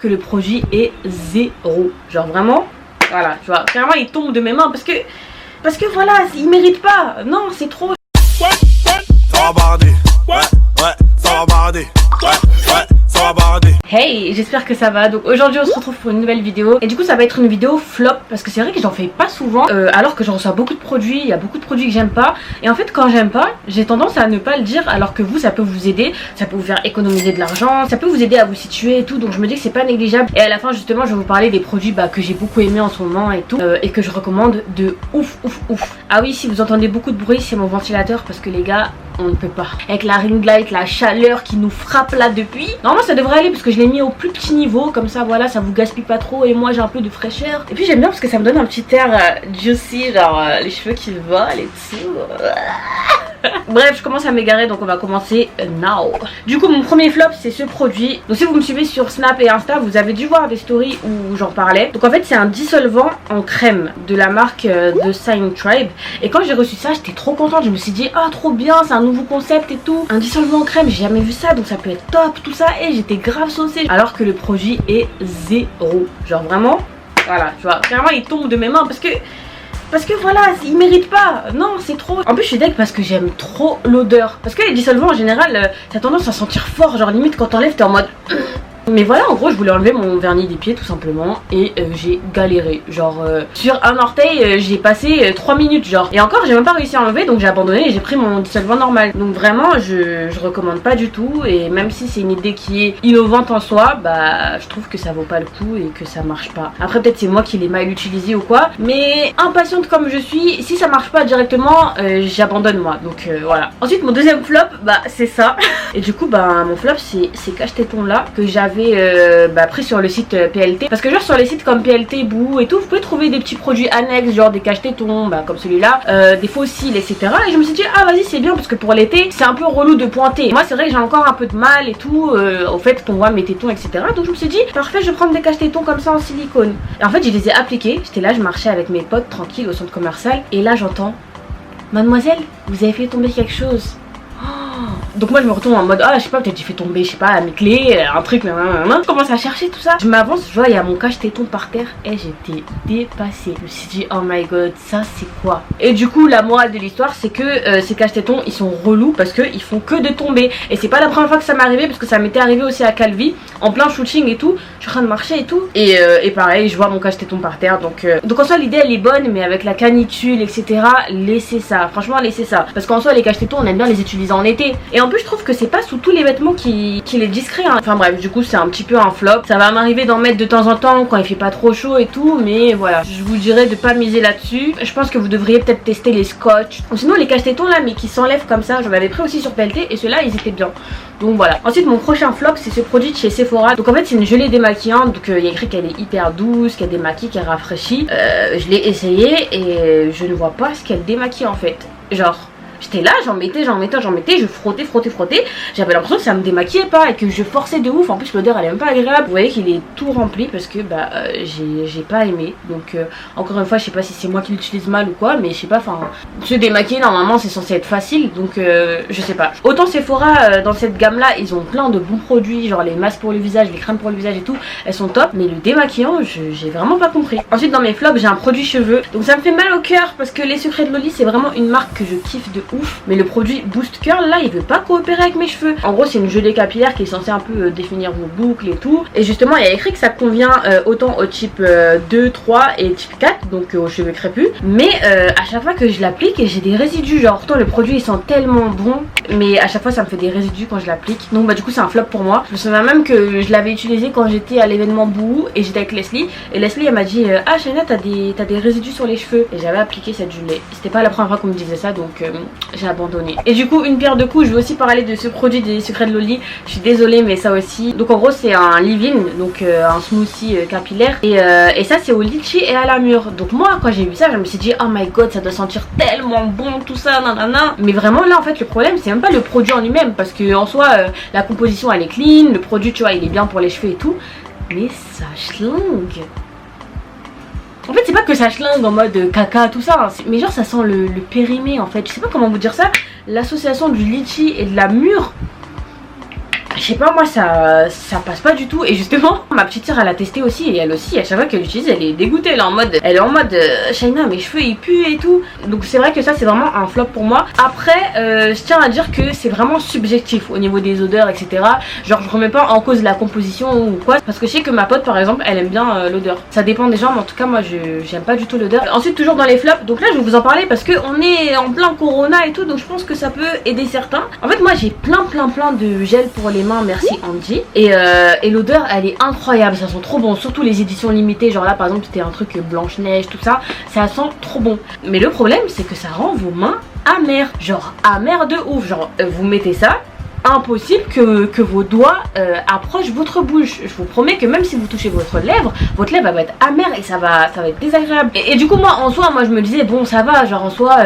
que le produit est zéro. Genre vraiment, voilà, tu vois, clairement il tombe de mes mains parce que voilà, il mérite pas. Non, c'est trop. Ça va barder. Ouais, ça va barder. Ouais, ça va barder. Hey, j'espère que ça va. Donc aujourd'hui on se retrouve pour une nouvelle vidéo. Et du coup ça va être une vidéo flop parce que c'est vrai que j'en fais pas souvent alors que j'en reçois beaucoup de produits. Il y a beaucoup de produits que j'aime pas. Et en fait quand j'aime pas, j'ai tendance à ne pas le dire. Alors que vous, ça peut vous aider. Ça peut vous faire économiser de l'argent. Ça peut vous aider à vous situer et tout. Donc je me dis que c'est pas négligeable. Et à la fin justement je vais vous parler des produits que j'ai beaucoup aimé en ce moment et tout et que je recommande de ouf. Ah oui, si vous entendez beaucoup de bruit, c'est mon ventilateur parce que les gars, on ne peut pas. Avec la ring light, la chaleur qui nous frappe là depuis. Normalement ça devrait aller parce que je l'ai mis au plus petit niveau. Comme ça voilà, ça vous gaspille pas trop. Et moi j'ai un peu de fraîcheur. Et puis j'aime bien parce que ça me donne un petit air juicy. Genre les cheveux qui volent et tout. Bref, je commence à m'égarer donc on va commencer now. Du coup mon premier flop c'est ce produit. Donc si vous me suivez sur Snap et Insta, vous avez dû voir des stories où j'en parlais. Donc en fait c'est un dissolvant en crème de la marque de Sign Tribe. Et quand j'ai reçu ça j'étais trop contente. Je me suis dit ah trop bien, c'est un nouveau concept et tout. Un dissolvant en crème, j'ai jamais vu ça donc ça peut être top tout ça. Et j'étais grave saucée. Alors que le produit est zéro. Genre vraiment, voilà tu vois, clairement il tombe de mes mains parce que voilà, il mérite pas. Non, c'est trop. En plus je suis deg parce que j'aime trop l'odeur. Parce que les dissolvants en général, ça a tendance à sentir fort. Genre limite quand t'enlèves t'es en mode... Mais voilà, en gros je voulais enlever mon vernis des pieds tout simplement. Et j'ai galéré. Genre sur un orteil j'ai passé 3 minutes genre. Et encore j'ai même pas réussi à enlever. Donc j'ai abandonné et j'ai pris mon dissolvant normal. Donc vraiment je recommande pas du tout. Et même si c'est une idée qui est innovante en soi, bah je trouve que ça vaut pas le coup et que ça marche pas. Après peut-être c'est moi qui l'ai mal utilisé ou quoi. Mais impatiente comme je suis, si ça marche pas directement j'abandonne moi. Donc voilà. Ensuite mon deuxième flop c'est ça. Et du coup mon flop c'est ces cache-tétons là que j'avais pris sur le site PLT. Parce que genre sur les sites comme PLT, Boo et tout, vous pouvez trouver des petits produits annexes, genre des cache-tétons comme celui-là, des fossiles etc. Et je me suis dit ah vas-y c'est bien parce que pour l'été c'est un peu relou de pointer. Moi c'est vrai que j'ai encore un peu de mal et tout au fait qu'on voit mes tétons etc. Donc je me suis dit parfait, je vais prendre des cache-tétons comme ça en silicone. Et en fait je les ai appliqués. J'étais là, je marchais avec mes potes tranquille au centre commercial. Et là j'entends mademoiselle, vous avez fait tomber quelque chose. Donc moi je me retourne en mode ah je sais pas, peut-être j'ai fait tomber je sais pas mes clés, un truc je commence à chercher tout ça, je m'avance, je vois il y a mon cache-téton par terre et j'étais dépassée. Je me suis dit oh my god ça c'est quoi. Et du coup la morale de l'histoire c'est que ces cache-tétons ils sont relous parce que ils font que de tomber. Et c'est pas la première fois que ça m'arrivait parce que ça m'était arrivé aussi à Calvi en plein shooting et tout. Je suis en train de marcher et tout et pareil je vois mon cache-téton par terre. Donc en soi l'idée elle est bonne mais avec la canicule etc laissez ça, franchement laissez ça. Parce qu'en soi les cache-tétons on aime bien les utiliser en été. Et en plus je trouve que c'est pas sous tous les vêtements qu'il est discret hein. Enfin bref du coup c'est un petit peu un flop. Ça va m'arriver d'en mettre de temps en temps quand il fait pas trop chaud et tout. Mais voilà, je vous dirais de pas miser là-dessus. Je pense que vous devriez peut-être tester les scotch. Ou sinon les cache-tétons là mais qui s'enlèvent comme ça. J'en avais pris aussi sur PLT et ceux-là ils étaient bien. Donc voilà. Ensuite mon prochain flop c'est ce produit de chez Sephora. Donc en fait c'est une gelée démaquillante. Donc il y a écrit qu'elle est hyper douce, qu'elle démaquille, qu'elle rafraîchit. Je l'ai essayé et je ne vois pas ce qu'elle démaquille en fait. Genre j'étais là, j'en mettais, je frottais. J'avais l'impression que ça me démaquillait pas et que je forçais de ouf. En plus l'odeur elle est même pas agréable. Vous voyez qu'il est tout rempli parce que j'ai pas aimé. Donc encore une fois je sais pas si c'est moi qui l'utilise mal ou quoi. Mais je sais pas, enfin se démaquiller normalement c'est censé être facile. Donc je sais pas. Autant Sephora dans cette gamme là ils ont plein de bons produits. Genre les masques pour le visage, les crèmes pour le visage et tout. Elles sont top. Mais le démaquillant j'ai vraiment pas compris. Ensuite dans mes flops j'ai un produit cheveux. Donc ça me fait mal au cœur parce que les Secrets de Loli c'est vraiment une marque que je kiffe de ouf. Mais le produit Boost Curl là il veut pas coopérer avec mes cheveux. En gros c'est une gelée capillaire qui est censée un peu définir vos boucles et tout. Et justement il y a écrit que ça convient autant au type 2, 3 et type 4. Donc aux cheveux crépus. Mais à chaque fois que je l'applique j'ai des résidus. Genre pourtant le produit il sent tellement bon. Mais à chaque fois ça me fait des résidus quand je l'applique. Donc du coup c'est un flop pour moi. Je me souviens même que je l'avais utilisé quand j'étais à l'événement Boo. Et j'étais avec Leslie. Et Leslie elle m'a dit ah Shana t'as des résidus sur les cheveux. Et j'avais appliqué cette gelée. C'était pas la première fois qu'on me disait ça. Donc j'ai abandonné. Et du coup une pierre deux coups, je vais aussi parler de ce produit des Secrets de Loli. Je suis désolée mais ça aussi. Donc en gros c'est un leave-in, donc un smoothie capillaire. Et ça c'est au litchi et à la mûre. Donc moi quand j'ai vu ça je me suis dit oh my god ça doit sentir tellement bon tout ça nanana. Mais vraiment là en fait le problème c'est même pas le produit en lui-même. Parce que en soi la composition elle est clean. Le produit tu vois il est bien pour les cheveux et tout. Mais ça schlingue. En fait c'est pas que ça schlingue en mode caca tout ça hein. Mais genre ça sent le périmé en fait. Je sais pas comment vous dire ça. L'association du litchi et de la mûre, je je sais pas, moi ça passe pas du tout. Et justement ma petite soeur elle a testé aussi, et elle aussi à chaque fois qu'elle l'utilise elle est dégoûtée, elle est en mode Shaina mes cheveux ils puent et tout. Donc c'est vrai que ça c'est vraiment un flop pour moi. Après je tiens à dire que c'est vraiment subjectif au niveau des odeurs etc. Genre je remets pas en cause la composition ou quoi, parce que je sais que ma pote par exemple elle aime bien l'odeur. Ça dépend des gens, mais en tout cas moi j'aime pas du tout l'odeur. Ensuite toujours dans les flops, donc là je vais vous en parler parce que on est en plein corona et tout, donc je pense que ça peut aider certains. En fait moi j'ai plein de gel pour les mains, merci Angie, et l'odeur elle est incroyable, ça sent trop bon, surtout les éditions limitées, genre là par exemple c'était un truc Blanche-Neige tout ça, ça sent trop bon. Mais le problème c'est que ça rend vos mains amères, genre amères de ouf, genre vous mettez ça, impossible que vos doigts approchent votre bouche. Je vous promets que même si vous touchez votre lèvre va être amère et ça va être désagréable. Et du coup moi en soi moi je me disais bon ça va, genre en soi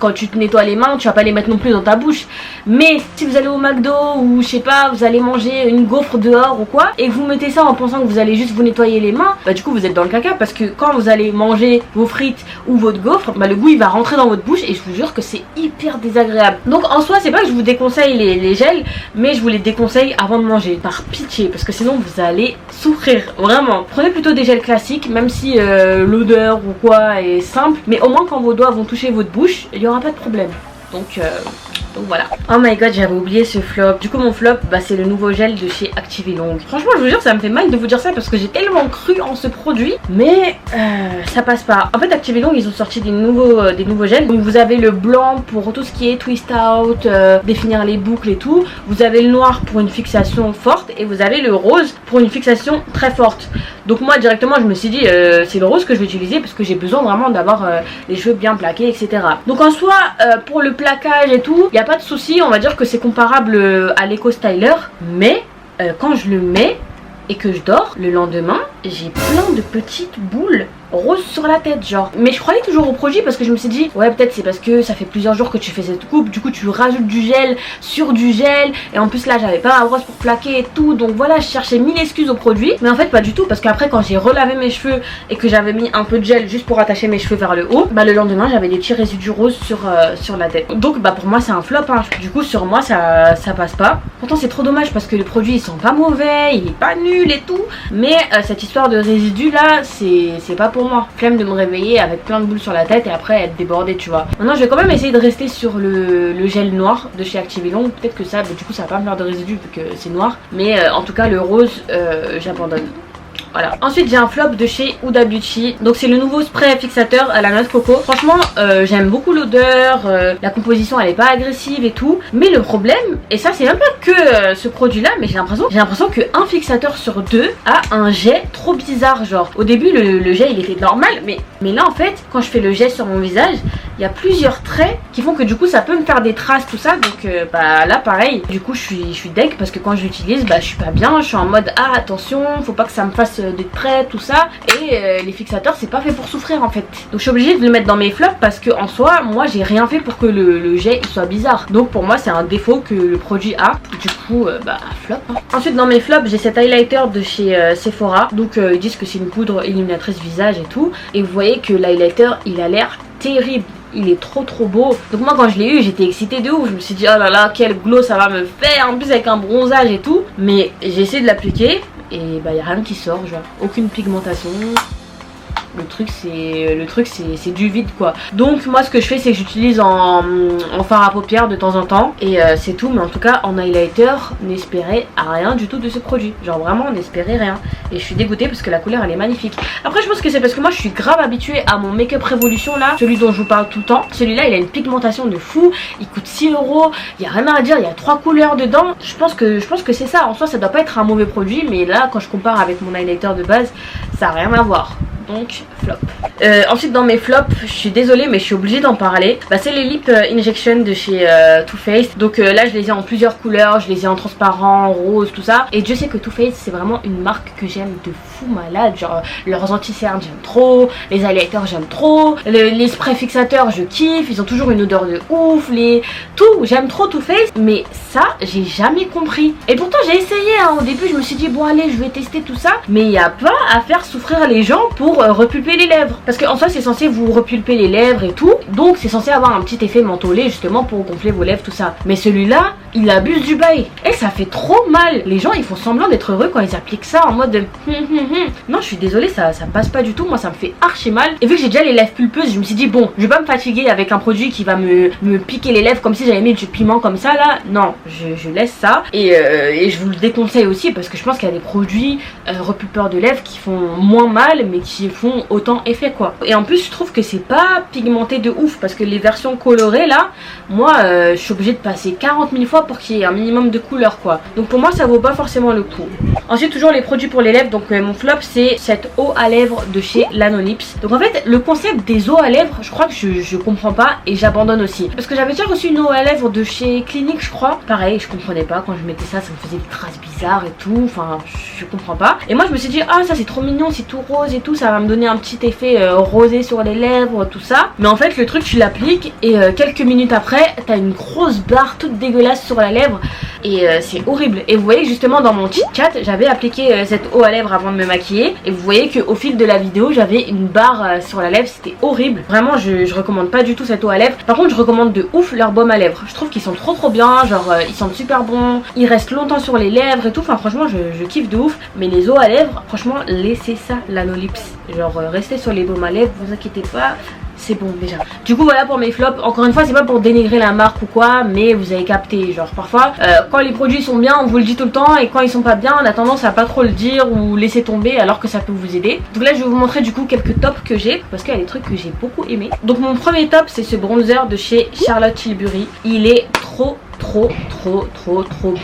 quand tu te nettoies les mains tu vas pas les mettre non plus dans ta bouche. Mais si vous allez au McDo ou je sais pas vous allez manger une gaufre dehors ou quoi et que vous mettez ça en pensant que vous allez juste vous nettoyer les mains, bah du coup vous êtes dans le caca, parce que quand vous allez manger vos frites ou votre gaufre, bah le goût il va rentrer dans votre bouche et je vous jure que c'est hyper désagréable. Donc en soi c'est pas que je vous déconseille les gels, mais je vous les déconseille avant de manger, par pitié, parce que sinon vous allez souffrir, vraiment. Prenez plutôt des gels classiques, même si l'odeur ou quoi est simple, mais au moins quand vos doigts vont toucher votre bouche, il n'y aura pas de problème. Donc voilà. Oh my god, j'avais oublié ce flop. Du coup mon flop bah, c'est le nouveau gel de chez Active et Long. Franchement je vous jure ça me fait mal de vous dire ça parce que j'ai tellement cru en ce produit, mais ça passe pas. En fait Active et Long ils ont sorti des nouveaux gels. Donc vous avez le blanc pour tout ce qui est twist out, définir les boucles et tout. Vous avez le noir pour une fixation forte et vous avez le rose pour une fixation très forte. Donc moi directement je me suis dit c'est le rose que je vais utiliser parce que j'ai besoin vraiment d'avoir les cheveux bien plaqués etc. Donc en soi pour le plaquage et tout il n'y a pas de souci, on va dire que c'est comparable à l'Eco Styler, mais quand je le mets et que je dors, le lendemain j'ai plein de petites boules rose sur la tête genre. Mais je croyais toujours au produit parce que je me suis dit ouais peut-être c'est parce que ça fait plusieurs jours que tu fais cette coupe, du coup tu rajoutes du gel sur du gel, et en plus là j'avais pas ma brosse pour plaquer et tout, donc voilà je cherchais 1000 excuses au produit, mais en fait pas du tout, parce qu'après quand j'ai relavé mes cheveux et que j'avais mis un peu de gel juste pour attacher mes cheveux vers le haut, bah le lendemain j'avais des petits résidus roses sur la tête. Donc bah pour moi c'est un flop hein. Du coup sur moi ça passe pas. Pourtant c'est trop dommage parce que le produit il sent pas mauvais, il est pas nul et tout, mais cette histoire de résidus là c'est pas pour moi. Flemme de me réveiller avec plein de boules sur la tête et après être débordée tu vois. Maintenant je vais quand même essayer de rester sur le gel noir de chez Active et Long. Peut-être que ça du coup ça va pas me faire de résidus vu que c'est noir, mais en tout cas le rose j'abandonne. Voilà. Ensuite j'ai un flop de chez Huda Beauty. Donc c'est le nouveau spray fixateur à la noix de coco. Franchement j'aime beaucoup l'odeur, la composition elle est pas agressive et tout. Mais le problème, et ça c'est même pas que ce produit là, mais j'ai l'impression qu'un fixateur sur deux a un jet trop bizarre. Genre au début le jet il était normal, mais là en fait quand je fais le jet sur mon visage, il y a plusieurs traits qui font que du coup ça peut me faire des traces tout ça. Donc bah là pareil, du coup je suis deg parce que quand je l'utilise bah je suis pas bien, je suis en mode ah attention faut pas que ça me fasse des traits tout ça, et les fixateurs c'est pas fait pour souffrir en fait. Donc je suis obligée de le mettre dans mes flops parce que en soi moi j'ai rien fait pour que le jet il soit bizarre. Donc pour moi c'est un défaut que le produit a, du coup bah flop hein. Ensuite dans mes flops j'ai cet highlighter de chez Sephora. Donc ils disent que c'est une poudre illuminatrice visage et tout, et vous voyez que l'highlighter il a l'air terrible, il est trop beau. Donc moi quand je l'ai eu j'étais excitée de ouf, je me suis dit oh là là quel glow ça va me faire, en plus avec un bronzage et tout. Mais j'ai essayé de l'appliquer et bah y a rien qui sort, genre aucune pigmentation. Le truc c'est du vide quoi. Donc moi ce que je fais c'est que j'utilise en fard à paupières de temps en temps, et c'est tout. Mais en tout cas en highlighter n'espérez rien du tout de ce produit, genre vraiment n'espérez rien. Et je suis dégoûtée parce que la couleur elle est magnifique. Après je pense que c'est parce que moi je suis grave habituée à mon Make-up Revolution là, celui dont je vous parle tout le temps. Celui-là il a une pigmentation de fou, il coûte 6 €, il y a rien à dire, il y a 3 couleurs dedans. Je pense que c'est ça, en soi ça doit pas être un mauvais produit, mais là quand je compare avec mon highlighter de base ça a rien à voir. Donc flop. Ensuite dans mes flops, je suis désolée mais je suis obligée d'en parler, bah, c'est les Lip Injection de chez Too Faced. Donc là je les ai en plusieurs couleurs, je les ai en transparent, rose, tout ça. Et Dieu sait que Too Faced c'est vraiment une marque que j'aime de fou. fou malade. Genre leurs anti-cernes j'aime trop, les highlighters j'aime trop, les sprays fixateurs je kiffe, ils ont toujours une odeur de ouf, tout, j'aime trop Too Faced. Mais ça j'ai jamais compris. Et pourtant j'ai essayé hein. Au début je me suis dit bon allez je vais tester tout ça, mais il n'y a pas à faire souffrir les gens pour repulper les lèvres. Parce qu'en soi c'est censé vous repulper les lèvres et tout, donc c'est censé avoir un petit effet mentholé justement pour gonfler vos lèvres tout ça. Mais celui-là il abuse du bail et ça fait trop mal. Les gens ils font semblant d'être heureux quand ils appliquent ça en mode non je suis désolée, ça passe pas du tout, moi ça me fait archi mal. Et vu que j'ai déjà les lèvres pulpeuses je me suis dit bon je vais pas me fatiguer avec un produit qui va me piquer les lèvres comme si j'avais mis du piment comme ça là. Non je laisse ça et je vous le déconseille aussi parce que je pense qu'il y a des produits repulpeurs de lèvres qui font moins mal mais qui font autant effet quoi. Et en plus je trouve que c'est pas pigmenté de ouf parce que les versions colorées là, moi je suis obligée de passer 40 000 fois pour qu'il y ait un minimum de couleur quoi. Donc pour moi ça vaut pas forcément le coup. Ensuite toujours les produits pour les lèvres, donc mon flop c'est cette eau à lèvres de chez Lanolips. Donc en fait le concept des eaux à lèvres je crois que je comprends pas et j'abandonne aussi. Parce que j'avais déjà reçu une eau à lèvres de chez Clinique je crois. Pareil je comprenais pas quand je mettais ça, ça me faisait des traces bizarres et tout. Enfin je comprends pas. Et moi je me suis dit ah ça c'est trop mignon, c'est tout rose et tout, ça va me donner un petit effet rosé sur les lèvres tout ça. Mais en fait le truc tu l'appliques et quelques minutes après t'as une grosse barre toute dégueulasse sur la lèvre et c'est horrible. Et vous voyez que justement dans mon chit chat j'avais appliqué cette eau à lèvres avant de me maquiller et vous voyez qu'au fil de la vidéo j'avais une barre sur la lèvre, c'était horrible. Vraiment je recommande pas du tout cette eau à lèvres. Par contre je recommande de ouf leur baume à lèvres. Je trouve qu'ils sont trop bien, genre ils sentent super bon, ils restent longtemps sur les lèvres et tout. Enfin franchement je kiffe de ouf. Mais les eaux à lèvres franchement laissez ça Lanolips. Genre restez sur les baumes à lèvres, vous inquiétez pas. C'est bon déjà. Du coup voilà pour mes flops. Encore une fois c'est pas pour dénigrer la marque ou quoi, mais vous avez capté. Genre parfois quand les produits sont bien on vous le dit tout le temps et quand ils sont pas bien on a tendance à pas trop le dire ou laisser tomber alors que ça peut vous aider. Donc là je vais vous montrer du coup quelques tops que j'ai parce qu'il y a des trucs que j'ai beaucoup aimé. Donc mon premier top c'est ce bronzer de chez Charlotte Tilbury. Il est trop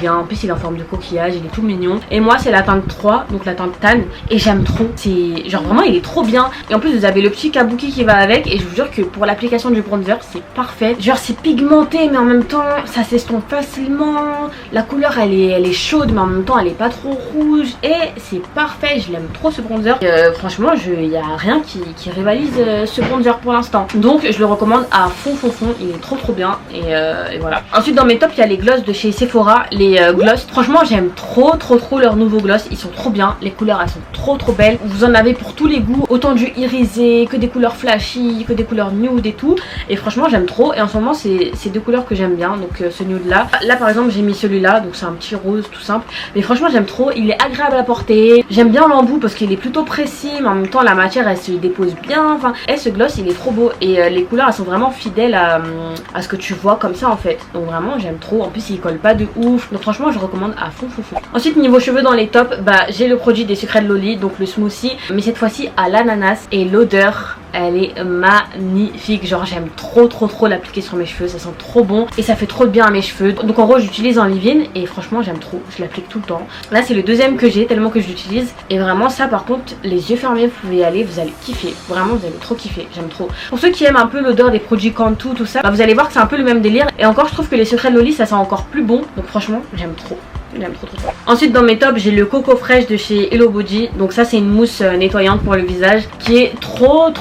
bien. En plus il est en forme de coquillage, il est tout mignon. Et moi c'est la teinte 3, donc la teinte tan. Et j'aime trop. C'est genre vraiment il est trop bien. Et en plus vous avez le petit kabuki qui va avec. Et je vous jure que pour l'application du bronzer c'est parfait. Genre c'est pigmenté mais en même temps ça s'estompe facilement. La couleur elle est chaude mais en même temps elle est pas trop rouge. Et c'est parfait, je l'aime trop ce bronzer. Franchement il n'y a rien qui rivalise ce bronzer pour l'instant. Donc je le recommande à fond. Il est trop bien. Et voilà. Ensuite dans mes tops il y a les gloss de chez Sephora. Les gloss franchement j'aime trop leurs nouveaux gloss. Ils sont trop bien, les couleurs elles sont trop belles. Vous en avez pour tous les goûts, autant du irisé que des couleurs flashy, que des couleurs nude et tout. Et franchement j'aime trop. Et en ce moment c'est deux couleurs que j'aime bien. Donc ce nude là par exemple j'ai mis celui-là. Donc c'est un petit rose tout simple. Mais franchement j'aime trop, il est agréable à porter. J'aime bien l'embout parce qu'il est plutôt précis. Mais en même temps la matière elle se dépose bien. Enfin et ce gloss il est trop beau. Et les couleurs elles sont vraiment fidèles à ce que tu vois comme ça en fait. Donc vraiment j'aime trop. En plus il colle pas de ouf. Donc franchement je recommande à fond. Ensuite niveau cheveux dans les tops, j'ai le produit des Secrets de Loli, donc le smoothie, mais cette fois-ci à l'ananas. Et l'odeur elle est magnifique. Genre j'aime trop l'appliquer sur mes cheveux. Ça sent trop bon et ça fait trop de bien à mes cheveux. Donc en gros j'utilise en leave-in et franchement j'aime trop. Je l'applique tout le temps. Là c'est le deuxième que j'ai tellement que je l'utilise. Et vraiment ça par contre les yeux fermés vous pouvez y aller, vous allez kiffer. Vraiment vous allez trop kiffer. J'aime trop. Pour ceux qui aiment un peu l'odeur des produits Cantu tout ça, vous allez voir que c'est un peu le même délire. Et encore je trouve que les Secrets de Loli ça sent encore plus bon. Donc franchement j'aime trop. J'aime trop. Ensuite dans mes tops j'ai le Coco Fresh de chez Hello Body. Donc ça c'est une mousse nettoyante pour le visage qui est trop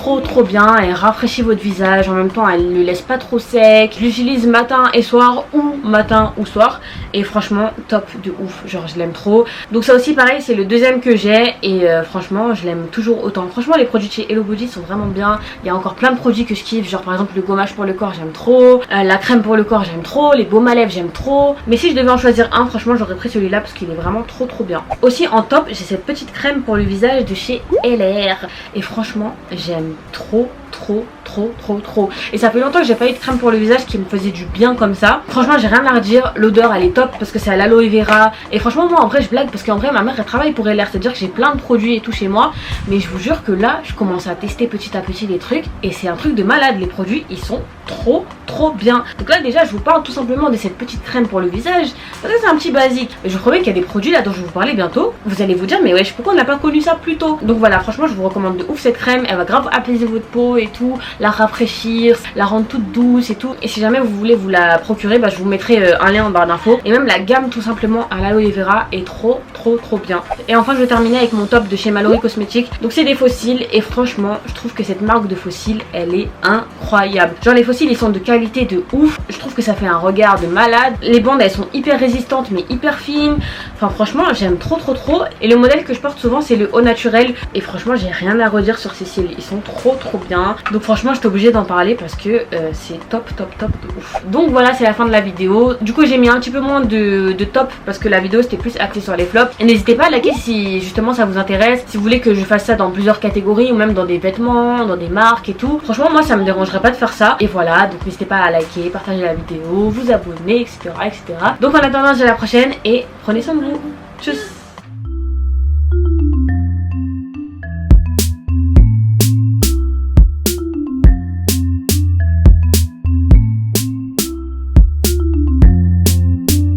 bien. Elle rafraîchit votre visage, en même temps elle ne le laisse pas trop sec. Je l'utilise matin et soir ou matin ou soir. Et franchement top de ouf, genre je l'aime trop. Donc ça aussi pareil c'est le deuxième que j'ai. Et franchement je l'aime toujours autant. Franchement les produits de chez Hello Body sont vraiment bien. Il y a encore plein de produits que je kiffe. Genre par exemple le gommage pour le corps j'aime trop, la crème pour le corps j'aime trop, les baumes à lèvres j'aime trop. Mais si je devais en choisir un franchement j'aurais pris celui-là parce qu'il est vraiment trop bien. Aussi en top j'ai cette petite crème pour le visage de chez LR. Et franchement j'aime trop. Et ça fait longtemps que j'ai pas eu de crème pour le visage qui me faisait du bien comme ça. Franchement j'ai rien à redire, l'odeur elle est top parce que c'est à l'aloe vera. Et franchement moi en vrai je blague parce qu'en vrai ma mère elle travaille pour LR, c'est à dire que j'ai plein de produits et tout chez moi. Mais je vous jure que là je commence à tester petit à petit les trucs et c'est un truc de malade. Les produits ils sont trop bien. Donc là déjà je vous parle tout simplement de cette petite crème pour le visage parce que c'est un petit basique. Mais je promets qu'il y a des produits là dont je vais vous parler bientôt. Vous allez vous dire mais wesh pourquoi on n'a pas connu ça plus tôt. Donc voilà franchement je vous recommande de ouf cette crème. Elle va grave apaiser votre peau et tout. la rafraîchir, la rendre toute douce et tout. Et si jamais vous voulez vous la procurer, bah, je vous mettrai un lien en barre d'infos. Et même la gamme tout simplement à l'aloe vera est trop bien. Et enfin je vais terminer avec mon top de chez Mallory Cosmetics. Donc c'est des fossiles et franchement je trouve que cette marque de fossiles elle est incroyable. Genre les fossiles ils sont de qualité de ouf. Je trouve que ça fait un regard de malade. Les bandes elles sont hyper résistantes mais hyper fines. Enfin franchement j'aime trop. Et le modèle que je porte souvent c'est le Au Naturel. Et franchement j'ai rien à redire sur ces cils. Ils sont trop bien. Donc franchement j'étais obligée d'en parler parce que c'est top de ouf. Donc voilà c'est la fin de la vidéo. Du coup j'ai mis un petit peu moins de top parce que la vidéo c'était plus axée sur les flops. Et n'hésitez pas à liker si justement ça vous intéresse. Si vous voulez que je fasse ça dans plusieurs catégories ou même dans des vêtements, dans des marques et tout. Franchement moi ça me dérangerait pas de faire ça. Et voilà donc n'hésitez pas à liker, partager la vidéo, vous abonner etc. Donc en attendant à la prochaine et prenez soin de vous. Tchuss.